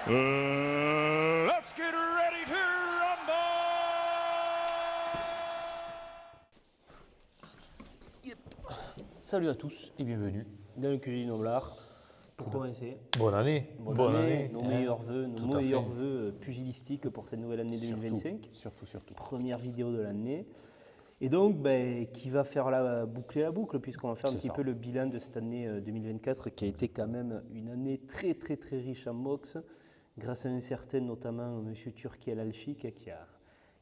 Let's get ready to rumble! Salut à tous et bienvenue dans le QG Noblard. Pour commencer, Bonne année. bonne année, nos meilleurs vœux, Tout nos à meilleurs fait. vœux pugilistiques pour cette nouvelle année 2025. Surtout. Première vidéo de l'année. Et donc, qui va faire boucler la boucle, puisqu'on va faire un C'est petit ça. peu le bilan de cette année 2024, qui a été quand même une année très riche en boxe, grâce à un certain, notamment M. Turki Al-Alchik, qui a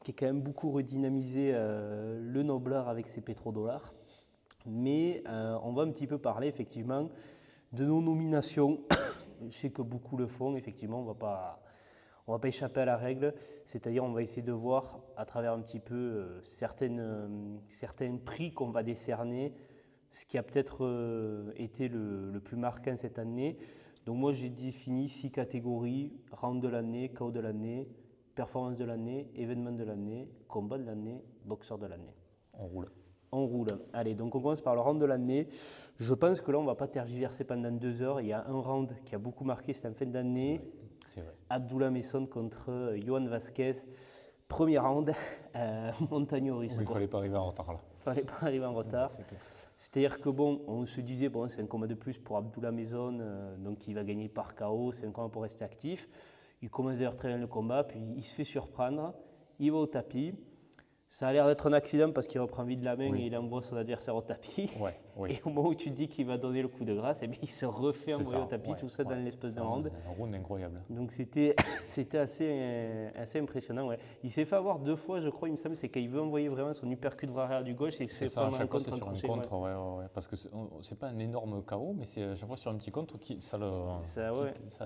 quand même beaucoup redynamisé le Noblard avec ses pétrodollars. Mais on va un petit peu parler effectivement de nos nominations. Je sais que beaucoup le font, effectivement, on va pas échapper à la règle, c'est-à-dire on va essayer de voir à travers un petit peu certains prix qu'on va décerner, ce qui a peut-être été le plus marquant cette année. Donc moi j'ai défini 6 catégories: round de l'année, KO de l'année, performance de l'année, événement de l'année, combat de l'année, boxeur de l'année. On roule. On roule. Allez, donc on commence par le round de l'année. Je pense que là, on ne va pas tergiverser pendant 2 heures. Il y a un round qui a beaucoup marqué, c'était en fin d'année. C'est vrai. Abdullah Messon contre Johan Vasquez. Premier round, montagne russe. Il ne fallait pas arriver en retard là. Il ne fallait pas arriver en retard. C'est-à-dire que bon, on se disait, bon, c'est un combat de plus pour Abdullah Messon, donc il va gagner par KO, c'est un combat pour rester actif. Il commence d'ailleurs très bien le combat, puis il se fait surprendre, il va au tapis. Ça a l'air d'être un accident parce qu'il reprend vite la main et il envoie son adversaire au tapis. Oui. Et au moment où tu te dis qu'il va donner le coup de grâce, eh bien, il se refait envoyer au tapis, tout ça dans l'espace d'un round. Un round incroyable. Donc c'était assez impressionnant. Ouais. Il s'est fait avoir 2 fois, je crois, il me semble, c'est quand il veut envoyer vraiment son uppercut bras arrière du gauche et il se fait C'est ça, à prendre un chaque fois c'est contre, sur un crochet, contre, ouais. Parce que c'est pas un énorme KO, mais c'est à chaque fois sur un petit contre qui ça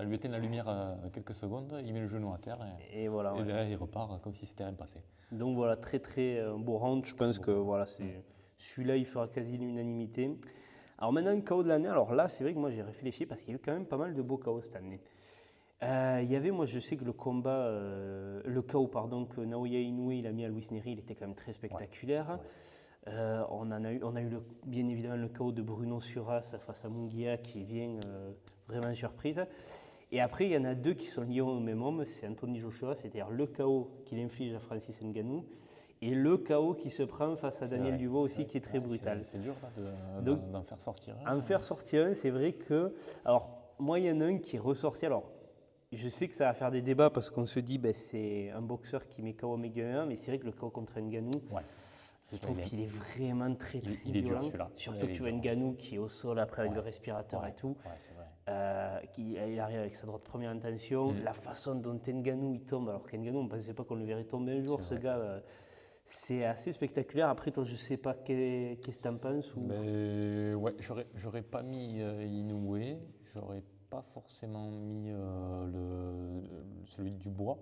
lui éteint la lumière à quelques secondes, il met le genou à terre Et voilà. et derrière il repart comme si c'était rien passé. Donc voilà, très beau round. Je pense que voilà, celui-là, il fera quasi l'unanimité. Alors maintenant, KO de l'année. Alors là, c'est vrai que moi, j'ai réfléchi parce qu'il y a eu quand même pas mal de beaux KO cette année. Il y avait, moi, je sais que le KO, que Naoya Inoue il a mis à Luis Neri, il était quand même très spectaculaire. On a eu bien évidemment le KO de Bruno Suras face à Munguia qui vient vraiment surprise. Et après, il y en a 2 qui sont liés au même homme, c'est Anthony Joshua, c'est-à-dire le KO qu'il inflige à Francis Ngannou et le KO qui se prend face à Daniel Dubois aussi, qui est très brutal. C'est dur d'en faire sortir. En faire sortir un, c'est vrai que... Alors, moi, il y en a un qui est ressorti. Alors, je sais que ça va faire des débats parce qu'on se dit c'est un boxeur qui met KO Omega 1, mais c'est vrai que le KO contre Ngannou... Je trouve qu'il est vraiment très il est violent. dur celui-là. Surtout que tu vois Ngannou qui est au sol après avec le respirateur et tout. C'est vrai. Il arrive avec sa droite première intention. La façon dont Ngannou il tombe, alors qu'Ngannou on ne pensait pas qu'on le verrait tomber un jour, ce gars. C'est assez spectaculaire. Après, toi, je ne sais pas qu'est-ce que tu en penses j'aurais pas mis Inoue, j'aurais pas forcément mis celui de Dubois.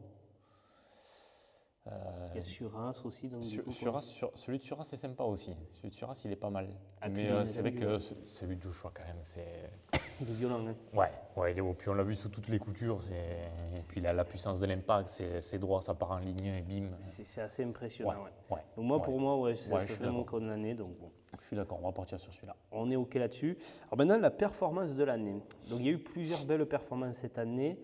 Il y a Suras aussi. Donc, celui de Suras c'est sympa aussi. Celui de Suras il est pas mal. Mais c'est vrai que celui de Joshua quand même c'est... Il est violent. Hein. Ouais, il est beau. Puis on l'a vu sous toutes les coutures. Et puis la puissance de l'impact, c'est droit, ça part en ligne et bim. C'est assez impressionnant. Donc moi, pour moi, c'est vraiment KO de l'année. Donc bon. Je suis d'accord, on va partir sur celui-là. On est OK là-dessus. Alors maintenant, la performance de l'année. Donc il y a eu plusieurs belles performances cette année.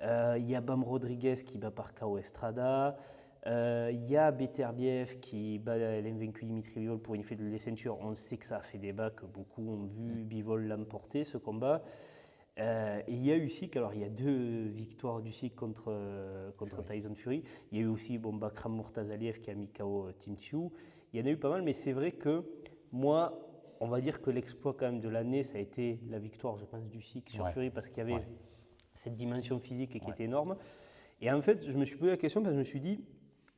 Il y a Bam Rodriguez qui bat par KO Estrada. Il y a Beterbiev qui bat l'invaincu Dimitri Bivol pour une fête de ceinture. On sait que ça a fait débat, que beaucoup ont vu Bivol l'emporter, ce combat. Et il y a Usyk, alors il y a 2 victoires d'Usyk contre Tyson Fury. Il y a eu aussi Bakram Murtazaliev qui a mis KO Tim Tszyu. Il y en a eu pas mal, mais c'est vrai que moi, on va dire que l'exploit quand même de l'année, ça a été la victoire, je pense, d'Usyk sur Fury, parce qu'il y avait cette dimension physique qui était énorme. Et en fait, je me suis posé la question parce que je me suis dit,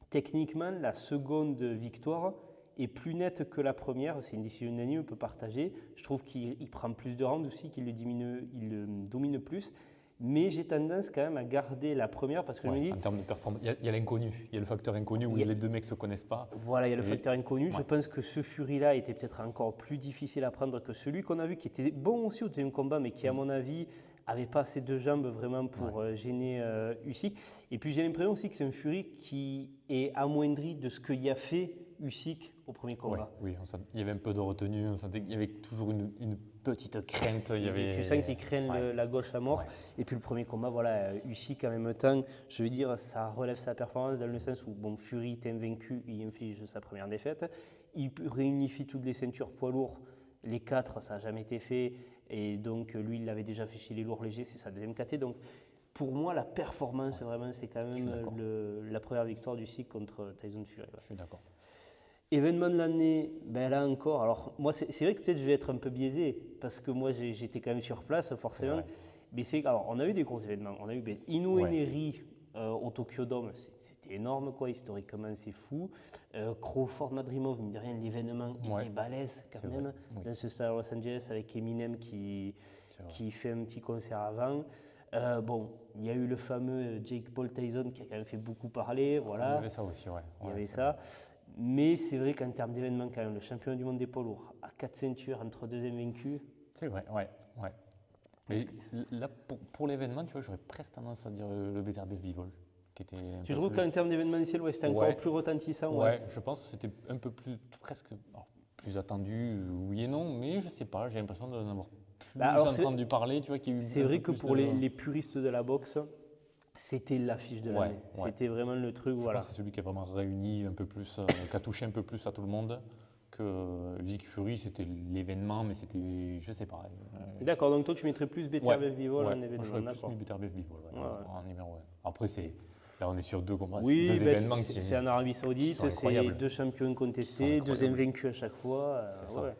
techniquement, la seconde victoire est plus nette que la première. C'est une décision unanime, on peut partager. Je trouve qu'il prend plus de rounds aussi, qu'il le domine plus. Mais j'ai tendance quand même à garder la première parce que je me dis... En termes de performance, il y a l'inconnu. Il y a le facteur inconnu où les 2 mecs ne se connaissent pas. Voilà, il y a le facteur inconnu. Je pense que ce Fury-là était peut-être encore plus difficile à prendre que celui qu'on a vu, qui était bon aussi au deuxième combat, mais qui, à mon avis, n'avait pas assez de jambes vraiment pour gêner Usyk. Et puis j'ai l'impression aussi que c'est un Fury qui est amoindri de ce qu'il y a fait Usyk au premier combat. Oui, il y avait un peu de retenue. On sentait qu'il y avait toujours une petite crainte. Tu sens qu'ils craignent la gauche à mort. Ouais. Et puis le premier combat, voilà, Usyk en même temps, je veux dire, ça relève sa performance dans le sens où, bon, Fury est invaincu, il inflige sa première défaite. Il réunifie toutes les ceintures poids lourds. Les 4, ça n'a jamais été fait. Et donc, lui, il l'avait déjà fait chez les lourds légers, c'est sa deuxième KT. Donc, pour moi, la performance, vraiment, c'est quand même la première victoire d'Usyk contre Tyson Fury. Ouais. Je suis d'accord. Événement de l'année, ben là encore, alors moi c'est vrai que peut-être je vais être un peu biaisé parce que moi j'étais quand même sur place forcément, mais alors on a eu des gros événements, on a eu Inoue Nery au Tokyo Dome, c'était énorme quoi, historiquement c'est fou, Crawford Madrimov, mine de rien l'événement était balèze quand même, dans ce stade à Los Angeles avec Eminem qui fait un petit concert avant. Bon, il y a eu le fameux Jake Paul Tyson qui a quand même fait beaucoup parler, voilà. Il y avait ça aussi, il y avait ça. Mais c'est vrai qu'en termes d'événements, quand même, le champion du monde des poids lourds, à 4 ceintures entre 2 invaincus. C'est vrai, ouais. Mais là, pour l'événement, tu vois, j'aurais presque tendance à dire le Beterbiev Bivol. Tu trouves qu'en termes d'événementiel, c'était encore plus retentissant? Ouais, je pense que c'était un peu plus, presque plus attendu, oui et non, mais je sais pas, j'ai l'impression d'en avoir plus entendu parler. Tu vois, qu'il y a eu c'est vrai que pour les puristes de la boxe, c'était l'affiche de l'année. C'était vraiment le truc. Je pense que c'est celui qui a vraiment réuni un peu plus, qui a touché un peu plus à tout le monde. Que Usyk Fury, c'était l'événement, mais c'était, je sais pas. D'accord, donc toi tu mettrais plus Beterbiev Bivol en événement. J'aurais plus mis Beterbiev Bivol en numéro 1. Après, là on est sur deux combats, deux événements c'est en Arabie Saoudite, c'est 2 champions contestés, 2 invaincus à chaque fois. C'est ça.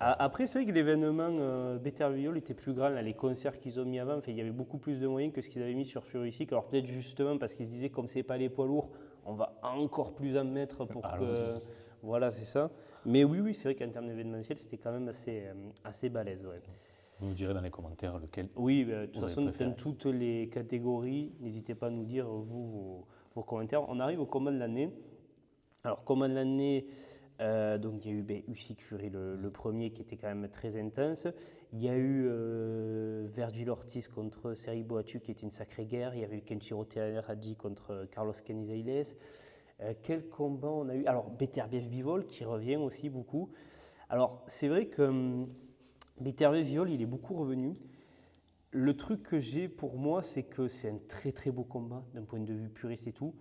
Après, c'est vrai que l'événement Beterbiev était plus grand, là, les concerts qu'ils ont mis avant, il y avait beaucoup plus de moyens que ce qu'ils avaient mis sur Fury Usyk. Alors peut-être justement parce qu'ils se disaient comme c'est pas les poids lourds, on va encore plus en mettre pour que... Voilà, c'est ça. Mais oui, c'est vrai qu'en termes d'événementiel, c'était quand même assez balèze. Ouais. Vous nous direz dans les commentaires lequel. Oui, de toute façon, dans toutes les catégories, n'hésitez pas à nous dire vos commentaires. On arrive au combat de l'année. Alors, combat de l'année... donc il y a eu Usyk Fury le premier qui était quand même très intense. Il y a eu Vergil Ortiz contre Serhiy Bohachuk qui était une sacrée guerre. Il y avait eu Kenshiro Teraji contre Carlos Canizales. Quel combat on a eu? Alors Beterbiev Bivol qui revient aussi beaucoup. Alors c'est vrai que Beterbiev Bivol il est beaucoup revenu. Le truc que j'ai pour moi c'est que c'est un très très beau combat d'un point de vue puriste et tout.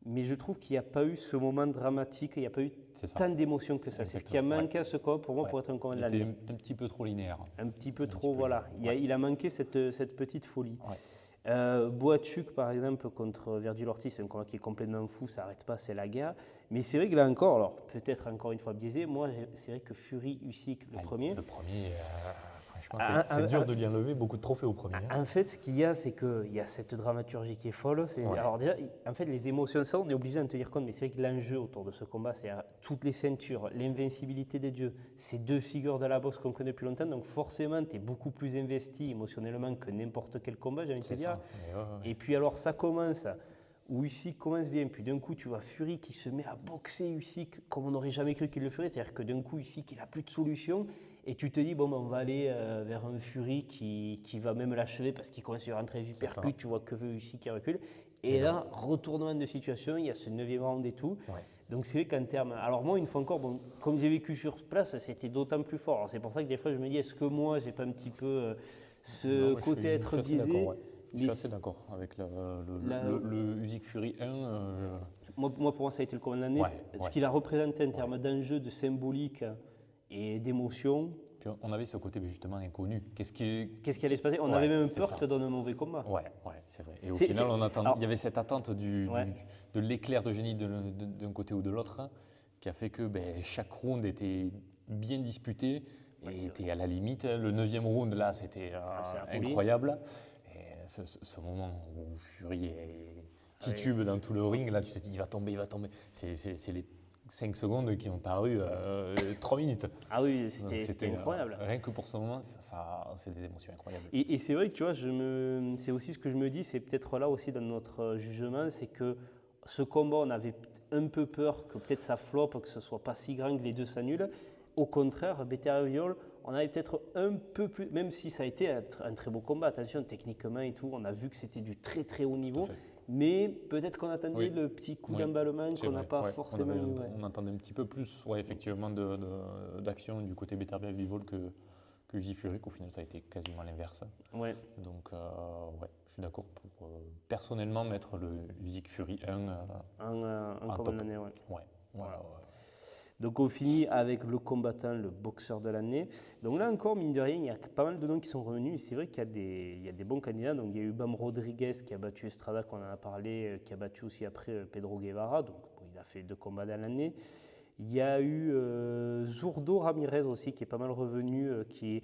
Mais je trouve qu'il n'y a pas eu ce moment dramatique, il n'y a pas eu tant d'émotions que ça. C'est ce qui a manqué à ce combat pour moi pour être un combat de l'année. C'était un petit peu trop linéaire. Un petit peu trop, voilà. Il a manqué cette petite folie. Bohachuk, par exemple, contre Vergil Ortiz, c'est un combat qui est complètement fou, ça n'arrête pas, c'est la guerre. Mais c'est vrai que là encore, alors peut-être encore une fois biaisé, moi c'est vrai que Fury Usyk, le premier. Le premier, franchement, c'est dur de lui enlever beaucoup de trophées au premier. En fait, ce qu'il y a, c'est qu'il y a cette dramaturgie qui est folle. Alors déjà, en fait, les émotions, ça, on est obligé d'en tenir compte, mais c'est vrai que l'enjeu autour de ce combat, c'est toutes les ceintures, l'invincibilité des dieux, ces 2 figures de la boxe qu'on connaît depuis longtemps, donc forcément, tu es beaucoup plus investi émotionnellement que n'importe quel combat, j'ai envie de te dire. Et puis alors, ça commence, où Usyk commence bien, puis d'un coup, tu vois Fury qui se met à boxer Usyk comme on n'aurait jamais cru qu'il le ferait, c'est-à-dire que d'un coup, Usyk, il n'a plus de solution. Et tu te dis, bon, on va aller vers un Fury qui va même l'achever parce qu'il commence à rentrer du percute, tu vois que veut Usyk qui recule. Et là, retournement de situation, il y a ce 9e round et tout. Donc c'est vrai qu'en termes... Alors moi, une fois encore, comme j'ai vécu sur place, c'était d'autant plus fort. Alors c'est pour ça que des fois, je me dis, est-ce que moi, j'ai pas un petit peu côté être biaisé? Je suis assez d'accord avec le Usyk Fury 1. Moi, pour moi, ça a été le combat de l'année. Ce qu'il a représenté en termes d'enjeu, de symbolique et d'émotion. Puis on avait ce côté justement inconnu. Qu'est-ce qui allait se passer? On avait même peur que ça donne un mauvais combat. Ouais, c'est vrai. Et au final, il y avait cette attente de l'éclair de génie d'un côté ou de l'autre qui a fait que chaque round était bien disputé et était à la limite. Le 9e round, là, c'était incroyable. Et ce moment où Fury titube dans tout le ring, là, tu te dis, il va tomber. C'est les 5 secondes qui ont paru 3 minutes. Ah oui, c'était incroyable. Rien que pour ce moment, c'est des émotions incroyables. Et c'est vrai que tu vois, c'est aussi ce que je me dis, c'est peut-être là aussi dans notre jugement, c'est que ce combat, on avait un peu peur que peut-être ça floppe, que ce ne soit pas si grand que les deux s'annulent. Au contraire, Beterbiev, on avait peut-être un peu plus, même si ça a été un très beau combat, attention, techniquement et tout, on a vu que c'était du très très haut niveau. Mais peut-être qu'on attendait le petit coup d'emballement qu'on n'a pas forcément eu. On attendait un petit peu plus effectivement d'action du côté Beterbiev Bivol que que Usyk Fury, qu'au final ça a été quasiment l'inverse. Ouais. Donc ouais, je suis d'accord pour personnellement mettre le Usyk Fury 1 Un combat de l'année, ouais. Ouais. Voilà. Donc on finit avec le combattant, le boxeur de l'année. Donc là encore, mine de rien, il y a pas mal de noms qui sont revenus. C'est vrai qu'il y a des bons candidats. Donc il y a eu Bam Rodriguez qui a battu Estrada, qu'on en a parlé, qui a battu aussi après Pedro Guevara. Donc bon, il a fait 2 combats dans l'année. Il y a eu Zurdo Ramirez aussi qui est pas mal revenu, qui est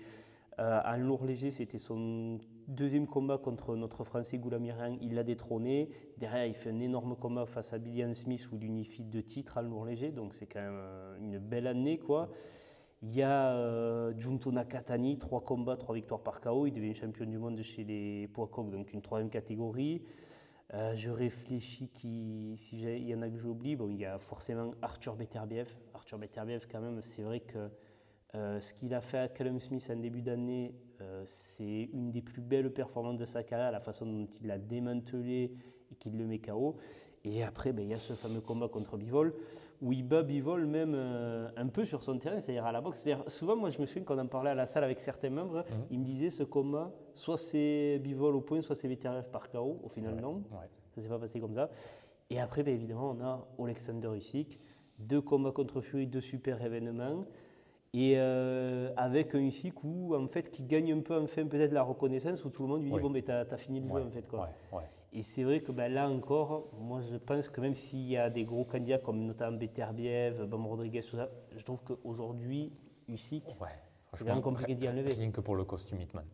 en lourd léger, c'était son 2e combat contre notre Français Goulamirian, il l'a détrôné. Derrière, il fait un énorme combat face à Billiam Smith où il unifie 2 titres en lourd léger, donc c'est quand même une belle année, quoi. Il y a Junto Nakatani, 3 combats, 3 victoires par KO, il devient champion du monde chez les poids coqs, donc une 3e catégorie. Je réfléchis s'il y en a que j'oublie. Bon, il y a forcément Arthur Beterbiev. Arthur Beterbiev, quand même, c'est vrai que ce qu'il a fait à Callum Smith en début d'année, c'est une des plus belles performances de sa carrière, la façon dont il l'a démantelé et qu'il le met KO. Et après, il y a ce fameux combat contre Bivol, où il bat Bivol même un peu sur son terrain, c'est-à-dire à la boxe. C'est-à-dire, souvent, moi, je me souviens qu'on en parlait à la salle avec certains membres, ils me disaient ce combat, soit c'est Bivol au point, soit c'est Beterbiev par KO. Au final, non, ça ne s'est pas passé comme ça. Et après, évidemment, on a Alexander Usyk, 2 combats contre Fury, 2 super événements. Et avec un Usyk où, en fait, qui gagne un peu, enfin, peut-être la reconnaissance, où tout le monde lui dit bon, t'as fini le jeu, en fait, quoi. Et c'est vrai que là encore, moi je pense que même s'il y a des gros candidats comme notamment Beterbiev, Bam Rodriguez, tout ça, je trouve qu'aujourd'hui, Usyk, c'est quand même compliqué d'y enlever. Rien que pour le costume Hitman.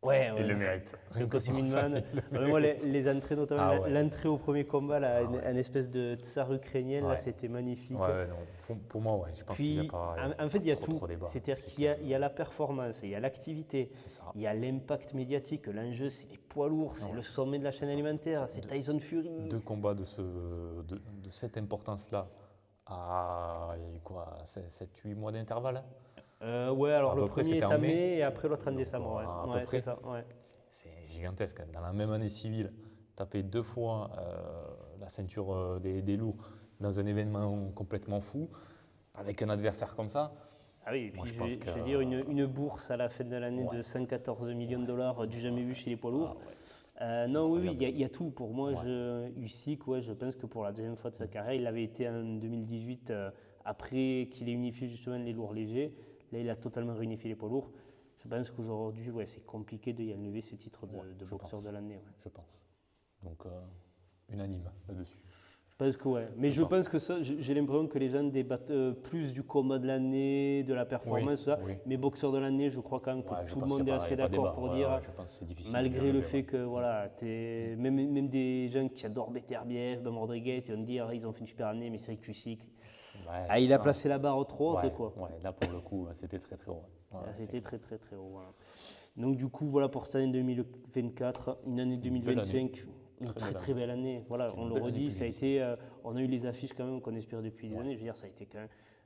Ouais. Il le mérite. Le costume Hitman. Moi, les entrées, notamment l'entrée au premier combat, là, une espèce de tsar ukrainien, là, c'était magnifique. Non. Pour moi, je pense qu'il n'y a pas. En fait, il y a tout. C'est-à-dire qu'il y a la performance, il y a l'activité, il y a l'impact médiatique. L'enjeu, c'est les poids lourds, c'est le sommet de la chaîne alimentaire, c'est Tyson Fury. 2 combats de cette importance-là à 7-8 mois d'intervalle. Alors le premier est en mai et après l'autre en décembre. C'est ça. C'est gigantesque. Dans la même année civile, taper 2 fois la ceinture des lourds dans un événement complètement fou, avec un adversaire comme ça. Ah oui, et puis je veux dire, une bourse à la fin de l'année de 114 millions de dollars du jamais vu chez les poids lourds. Il y a tout. Pour moi, Usyk, je pense que pour la 2e fois de sa carrière, il avait été en 2018, après qu'il ait unifié justement les lourds légers. Là, il a totalement réunifié les poids lourds. Je pense qu'aujourd'hui, c'est compliqué de y enlever ce titre de boxeur de l'année. Je pense. Donc, unanime là-dessus. Je pense que Mais je pense que ça, j'ai l'impression que les gens débattent plus du combat de l'année, de la performance, tout ça. Mais boxeur de l'année, je crois quand même que tout le monde est assez d'accord pour dire, malgré le fait que même des gens qui adorent Beterbiev, Bam Rodriguez, ils vont dire ils ont fait une super année, mais c'est vrai que Usyk, il a placé la barre trop haute, quoi. Là, pour le coup, c'était très très haut. C'était très très très haut. Donc du coup, pour cette année 2024, une année 2025, une très belle année. On le redit, ça a été, on a eu les affiches quand même qu'on espérait depuis des années. Je veux dire, ça a été quand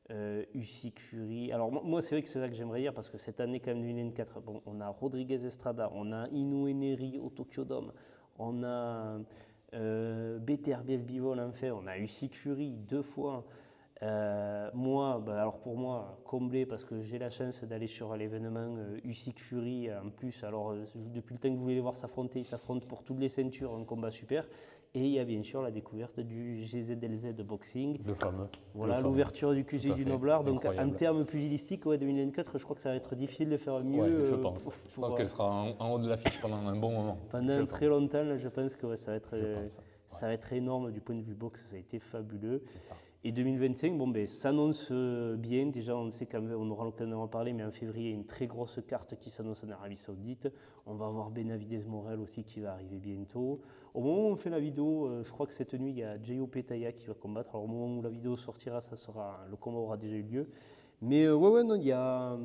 même Usyk, Fury. Alors moi, c'est vrai que c'est ça que j'aimerais dire, parce que cette année quand même 2024, on a Rodriguez Estrada, on a Inoue Nery au Tokyo Dome, on a Beterbiev Bivol en fait, on a Usyk Fury 2 fois. Pour moi, comblé parce que j'ai la chance d'aller sur l'événement Usyk Fury en plus. Alors, depuis le temps que je voulais les voir s'affronter, ils s'affrontent pour toutes les ceintures, un combat super. Et il y a bien sûr la découverte du GZLZ Boxing. Le fameux. L'ouverture du QG du Noblard. Donc, en termes pugilistiques, 2024, je crois que ça va être difficile de faire mieux. Je pense. Je pense qu'elle sera en haut de l'affiche pendant un bon moment. Pendant très longtemps, là, je pense que ça va être énorme du point de vue boxe. Ça a été fabuleux. Et 2025, s'annonce bien. Déjà, on sait qu'on aura l'occasion d'en parler, mais en février, il y a une très grosse carte qui s'annonce en Arabie Saoudite. On va avoir Benavidez Morel aussi qui va arriver bientôt. Au moment où on fait la vidéo, je crois que cette nuit, il y a J.O. Petaya qui va combattre. Alors, au moment où la vidéo sortira, le combat aura déjà eu lieu. Mais il y a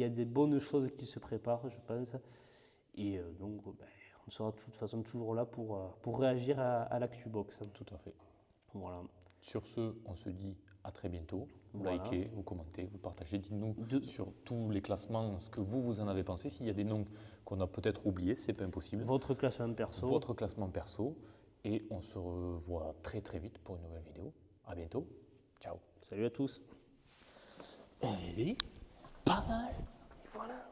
des bonnes choses qui se préparent, je pense. Et donc, on sera de toute façon toujours là pour réagir à l'actu box. Tout à fait. Voilà. Sur ce, on se dit à très bientôt. Vous likez, vous commentez, vous partagez. Dites-nous sur tous les classements ce que vous en avez pensé. S'il y a des noms qu'on a peut-être oubliés, c'est pas impossible. Votre classement perso. Votre classement perso. Et on se revoit très très vite pour une nouvelle vidéo. À bientôt. Ciao. Salut à tous. Pas mal. Voilà.